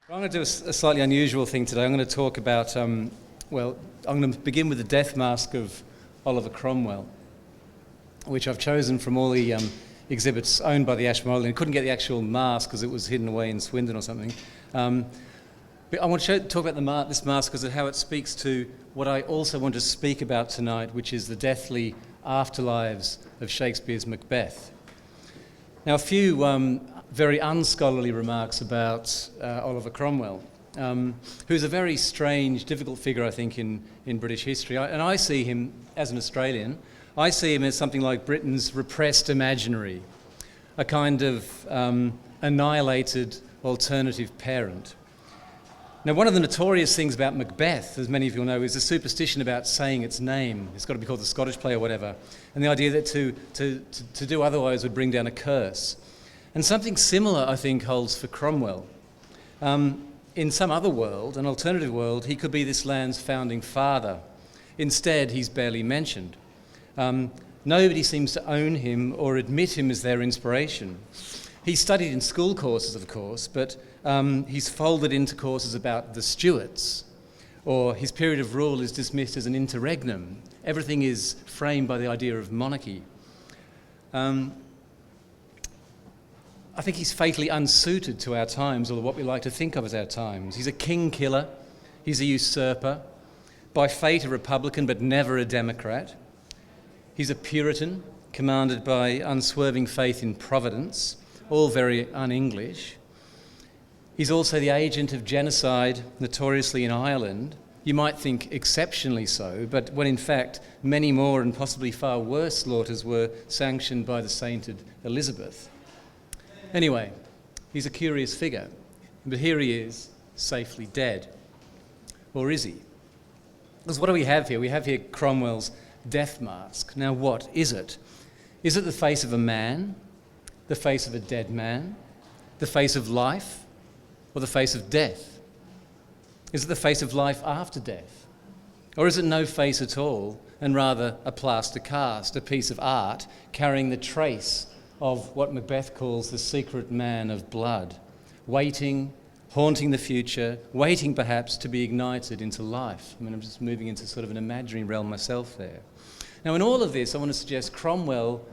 I'm going to do a slightly unusual thing today. I'm going to talk about, I'm going to begin with the death mask of Oliver Cromwell, which I've chosen from all the exhibits owned by the Ashmolean. I couldn't get the actual mask because it was hidden away in Swindon or something. But I want to talk about this mask because of how it speaks to what I also want to speak about tonight, which is the deathly afterlives of Shakespeare's Macbeth. Now, a few very unscholarly remarks about Oliver Cromwell, who's a very strange, difficult figure, I think, in British history. And I see him, as an Australian, I see him as something like Britain's repressed imaginary, a kind of annihilated alternative parent. Now, one of the notorious things about Macbeth, as many of you know, is the superstition about saying its name. It's got to be called the Scottish play or whatever. And the idea that to do otherwise would bring down a curse. And something similar, I think, holds for Cromwell. In some other world, an alternative world, he could be this land's founding father. Instead, he's barely mentioned. Nobody seems to own him or admit him as their inspiration. He studied in school courses, of course, but he's folded into courses about the Stuarts, or his period of rule is dismissed as an interregnum. Everything is framed by the idea of monarchy. I think he's fatally unsuited to our times, or what we like to think of as our times. He's a king killer, he's a usurper, by fate a Republican but never a Democrat. He's a Puritan, commanded by unswerving faith in Providence, all very un-English. He's also the agent of genocide, notoriously in Ireland. You might think exceptionally so, but when in fact many more and possibly far worse slaughters were sanctioned by the sainted Elizabeth. Anyway, he's a curious figure, but here he is, safely dead. Or is he? Because what do we have here? We have here Cromwell's death mask. Now what is it? Is it the face of a man, the face of a dead man, the face of life, or the face of death? Is it the face of life after death? Or is it no face at all, and rather a plaster cast, a piece of art carrying the trace of what Macbeth calls the secret man of blood, waiting, haunting the future, waiting perhaps to be ignited into life? I mean, I'm just moving into sort of an imaginary realm myself there. Now, in all of this, I want to suggest Cromwell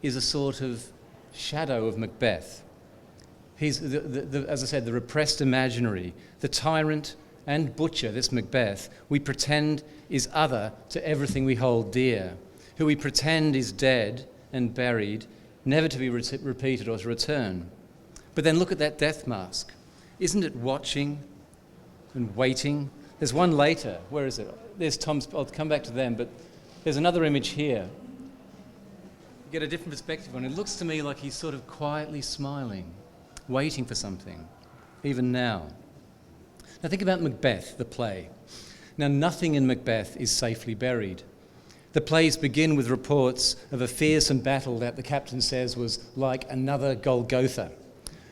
is a sort of shadow of Macbeth. He's, as I said, the repressed imaginary, the tyrant and butcher, this Macbeth, we pretend is other to everything we hold dear, who we pretend is dead and buried, never to be repeated or to return. But then look at that death mask. Isn't it watching and waiting? There's one later. Where is it? There's Tom's. I'll come back to them, but there's another image here. You get a different perspective on it. It looks to me like he's sort of quietly smiling, waiting for something, even now. Now think about Macbeth, the play. Now nothing in Macbeth is safely buried. The plays begin with reports of a fearsome battle that the captain says was like another Golgotha.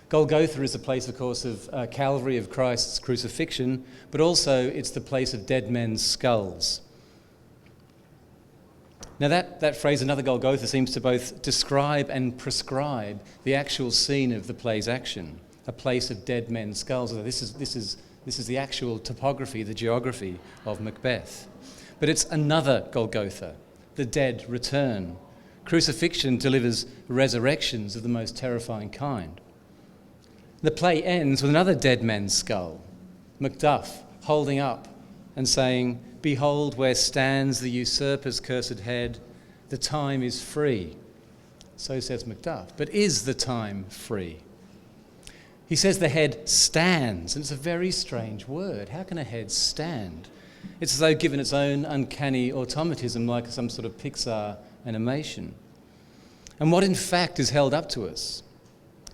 Golgotha is the place, of course, of Calvary, of Christ's crucifixion, but also it's the place of dead men's skulls. Now that phrase, another Golgotha, seems to both describe and prescribe the actual scene of the play's action, a place of dead men's skulls. This is the actual topography, the geography of Macbeth. But it's another Golgotha, the dead return. Crucifixion delivers resurrections of the most terrifying kind. The play ends with another dead man's skull, Macduff holding up and saying, "Behold where stands the usurper's cursed head, the time is free." So says Macduff. But is the time free? He says the head stands, and it's a very strange word. How can a head stand? It's as though given its own uncanny automatism, like some sort of Pixar animation. And what in fact is held up to us?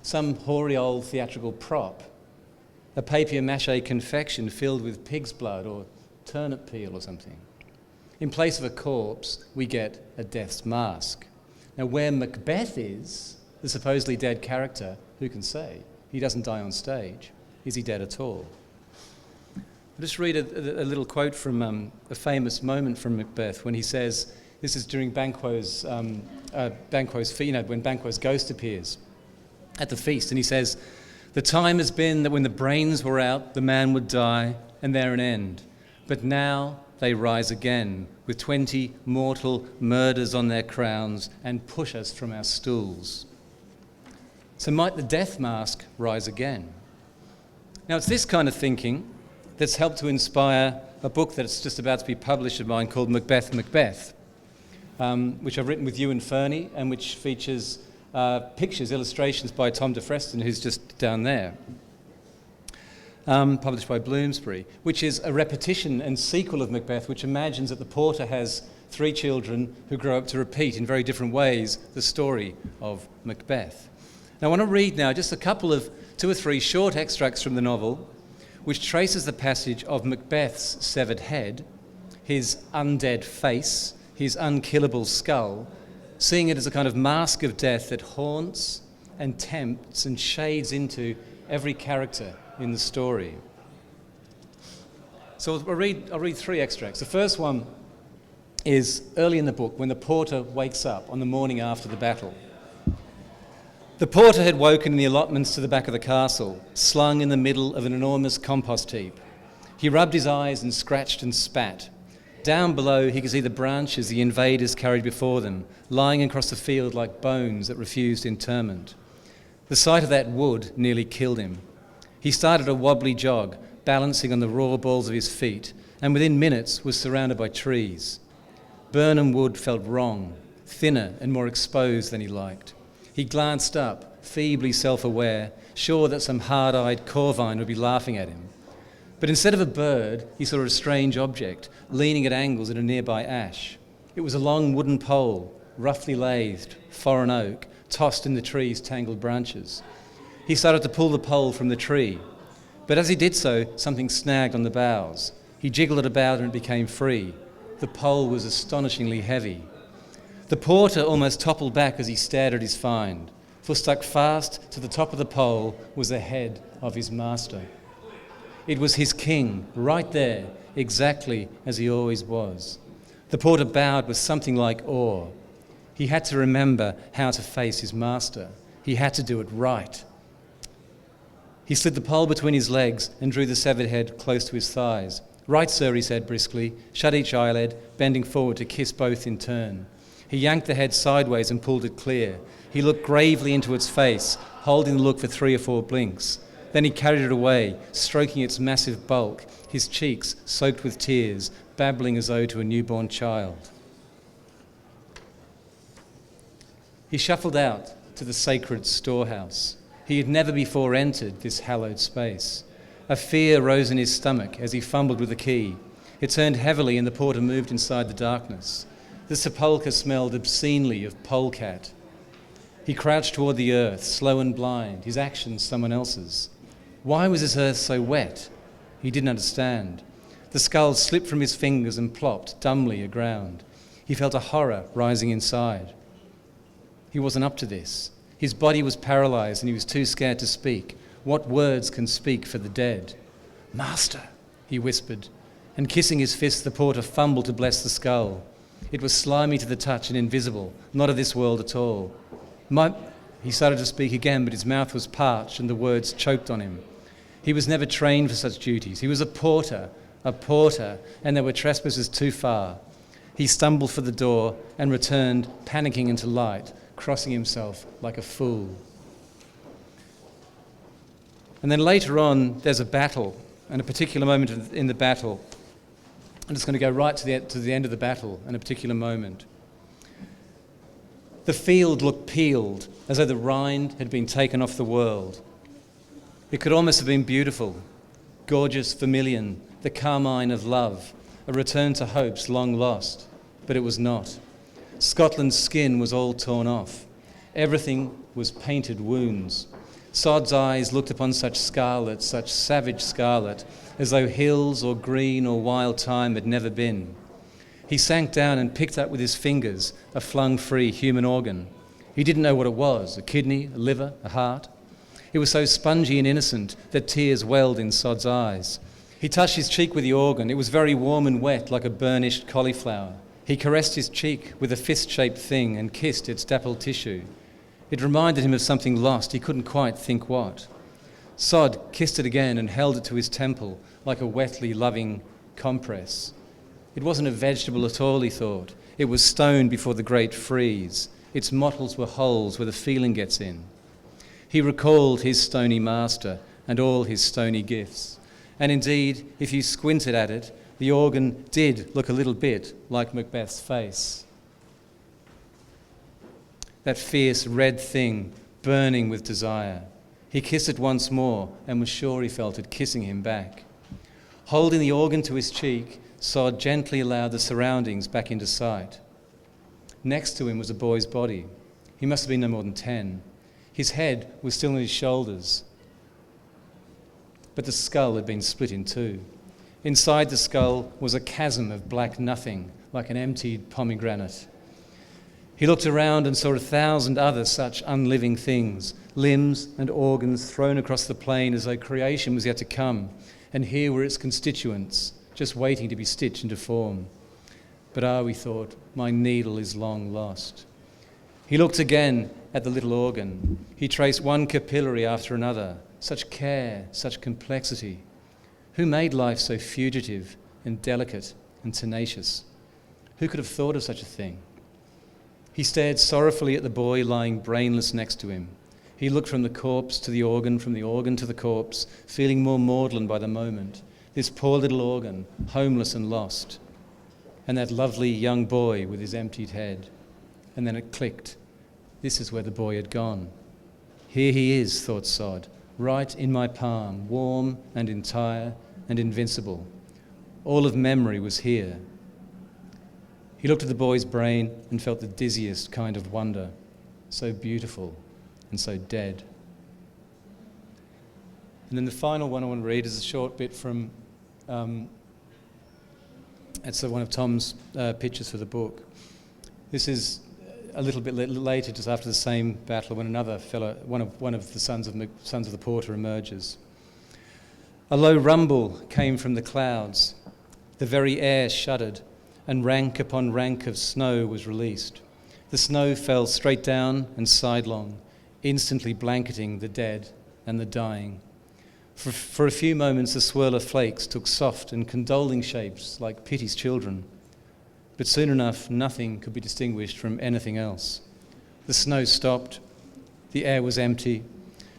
Some hoary old theatrical prop, a papier-mâché confection filled with pig's blood or turnip peel or something. In place of a corpse, we get a death's mask. Now, where Macbeth is, the supposedly dead character, who can say? He doesn't die on stage. Is he dead at all? I'll just read a little quote from a famous moment from Macbeth when he says, this is during Banquo's feast, when Banquo's ghost appears at the feast, and he says, The time has been that when the brains were out, the man would die, and there an end. But now they rise again, with 20 mortal murders on their crowns, and push us from our stools. So might the death mask rise again? Now, it's this kind of thinking that's helped to inspire a book that's just about to be published of mine called Macbeth, Macbeth, which I've written with Ewan Fernie, and which features pictures, illustrations by Tom de Freston, who's just down there, published by Bloomsbury, which is a repetition and sequel of Macbeth, which imagines that the porter has 3 children who grow up to repeat in very different ways the story of Macbeth. Now, I want to read now just a couple of 2 or 3 short extracts from the novel, which traces the passage of Macbeth's severed head, his undead face, his unkillable skull, seeing it as a kind of mask of death that haunts and tempts and shades into every character in the story. So I'll read 3 extracts. The first one is early in the book, when the porter wakes up on the morning after the battle. The porter had woken in the allotments to the back of the castle, slung in the middle of an enormous compost heap. He rubbed his eyes and scratched and spat. Down below, he could see the branches the invaders carried before them, lying across the field like bones that refused interment. The sight of that wood nearly killed him. He started a wobbly jog, balancing on the raw balls of his feet, and within minutes was surrounded by trees. Burnham Wood felt wrong, thinner and more exposed than he liked. He glanced up, feebly self-aware, sure that some hard-eyed corvine would be laughing at him. But instead of a bird, he saw a strange object, leaning at angles in a nearby ash. It was a long wooden pole, roughly lathed, foreign oak, tossed in the tree's tangled branches. He started to pull the pole from the tree, but as he did so, something snagged on the boughs. He jiggled it about and it became free. The pole was astonishingly heavy. The porter almost toppled back as he stared at his find, for stuck fast to the top of the pole was the head of his master. It was his king, right there, exactly as he always was. The porter bowed with something like awe. He had to remember how to face his master. He had to do it right. He slid the pole between his legs and drew the severed head close to his thighs. "Right, sir," he said briskly, shut each eyelid, bending forward to kiss both in turn. He yanked the head sideways and pulled it clear. He looked gravely into its face, holding the look for 3 or 4 blinks. Then he carried it away, stroking its massive bulk, his cheeks soaked with tears, babbling as though to a newborn child. He shuffled out to the sacred storehouse. He had never before entered this hallowed space. A fear rose in his stomach as he fumbled with the key. It turned heavily and the porter moved inside the darkness. The sepulchre smelled obscenely of polecat. He crouched toward the earth, slow and blind, his actions someone else's. Why was this earth so wet? He didn't understand. The skull slipped from his fingers and plopped dumbly aground. He felt a horror rising inside. He wasn't up to this. His body was paralyzed and he was too scared to speak. What words can speak for the dead? "Master," he whispered, and kissing his fist, the porter fumbled to bless the skull. It was slimy to the touch and invisible, not of this world at all. He started to speak again, but his mouth was parched and the words choked on him. He was never trained for such duties. He was a porter, and there were trespassers too far. He stumbled for the door and returned, panicking into light, crossing himself like a fool. And then later on, there's a battle, and a particular moment in the battle. I'm just going to go right to the end of the battle, and a particular moment. The field looked peeled, as though the rind had been taken off the world. It could almost have been beautiful, gorgeous vermilion, the carmine of love, a return to hopes long lost, but it was not. Scotland's skin was all torn off. Everything was painted wounds. Sod's eyes looked upon such scarlet, such savage scarlet, as though hills or green or wild thyme had never been. He sank down and picked up with his fingers a flung-free human organ. He didn't know what it was, a kidney, a liver, a heart. It was so spongy and innocent that tears welled in Sod's eyes. He touched his cheek with the organ. It was very warm and wet, like a burnished cauliflower. He caressed his cheek with a fist-shaped thing and kissed its dappled tissue. It reminded him of something lost. He couldn't quite think what. Sod kissed it again and held it to his temple like a wetly loving compress. It wasn't a vegetable at all, he thought. It was stone before the great freeze. Its mottles were holes where the feeling gets in. He recalled his stony master and all his stony gifts. And indeed, if you squinted at it, the organ did look a little bit like Macbeth's face. That fierce red thing burning with desire. He kissed it once more and was sure he felt it kissing him back. Holding the organ to his cheek, Sod gently allowed the surroundings back into sight. Next to him was a boy's body. He must have been no more than 10. His head was still on his shoulders, but the skull had been split in two. Inside the skull was a chasm of black nothing, like an emptied pomegranate. He looked around and saw 1,000 other such unliving things, limbs and organs thrown across the plain as though creation was yet to come, and here were its constituents, just waiting to be stitched into form. But we thought, my needle is long lost. He looked again at the little organ. He traced one capillary after another. Such care, such complexity. Who made life so fugitive and delicate and tenacious? Who could have thought of such a thing? He stared sorrowfully at the boy lying brainless next to him. He looked from the corpse to the organ, from the organ to the corpse, feeling more maudlin by the moment. This poor little organ, homeless and lost. And that lovely young boy with his emptied head. And then it clicked. This is where the boy had gone. Here he is, thought Sod, right in my palm, warm and entire and invincible. All of memory was here. He looked at the boy's brain and felt the dizziest kind of wonder, so beautiful and so dead. And then the final one I want to read is a short bit from, it's one of Tom's pictures for the book. This is a little bit later, just after the same battle, when another fellow, one of the sons of the porter emerges. A low rumble came from the clouds. The very air shuddered, and rank upon rank of snow was released. The snow fell straight down and sidelong, instantly blanketing the dead and the dying. For a few moments, the swirl of flakes took soft and condoling shapes like pity's children. But soon enough, nothing could be distinguished from anything else. The snow stopped, the air was empty,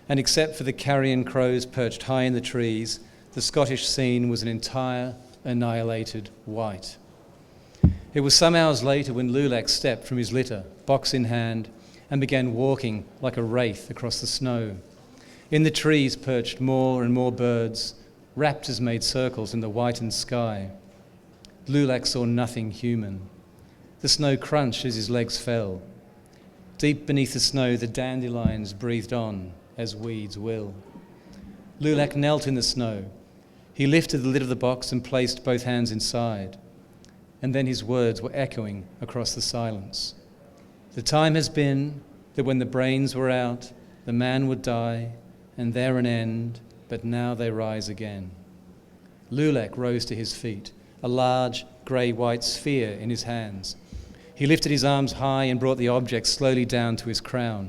and except for the carrion crows perched high in the trees, the Scottish scene was an entire, annihilated white. It was some hours later when Lulac stepped from his litter, box in hand, and began walking like a wraith across the snow. In the trees perched more and more birds. Raptors made circles in the whitened sky. Lulac saw nothing human. The snow crunched as his legs fell. Deep beneath the snow, the dandelions breathed on, as weeds will. Lulac knelt in the snow. He lifted the lid of the box and placed both hands inside. And then his words were echoing across the silence. The time has been that when the brains were out, the man would die, and there an end, but now they rise again. Lulac rose to his feet, a large grey-white sphere in his hands. He lifted his arms high and brought the object slowly down to his crown.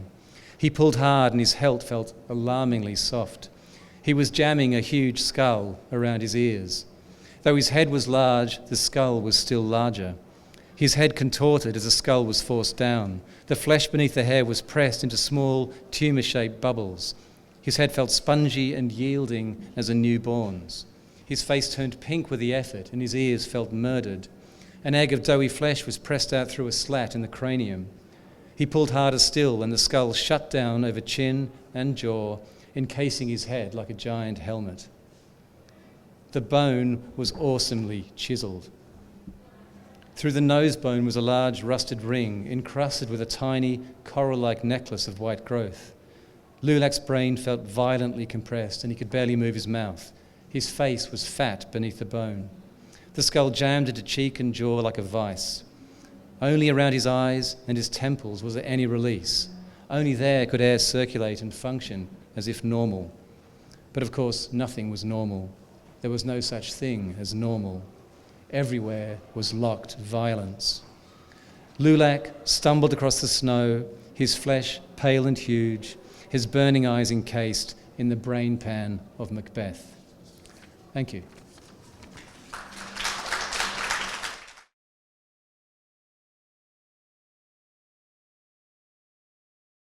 He pulled hard and his hilt felt alarmingly soft. He was jamming a huge skull around his ears. Though his head was large, the skull was still larger. His head contorted as the skull was forced down. The flesh beneath the hair was pressed into small, tumour-shaped bubbles. His head felt spongy and yielding as a newborn's. His face turned pink with the effort, and his ears felt murdered. An egg of doughy flesh was pressed out through a slat in the cranium. He pulled harder still, and the skull shut down over chin and jaw, encasing his head like a giant helmet. The bone was awesomely chiselled. Through the nose bone was a large rusted ring, encrusted with a tiny coral-like necklace of white growth. Lulac's brain felt violently compressed, and he could barely move his mouth. His face was fat beneath the bone. The skull jammed into cheek and jaw like a vice. Only around his eyes and his temples was there any release. Only there could air circulate and function as if normal. But of course, nothing was normal. There was no such thing as normal. Everywhere was locked violence. Lulac stumbled across the snow, his flesh pale and huge, his burning eyes encased in the brain pan of Macbeth. Thank you.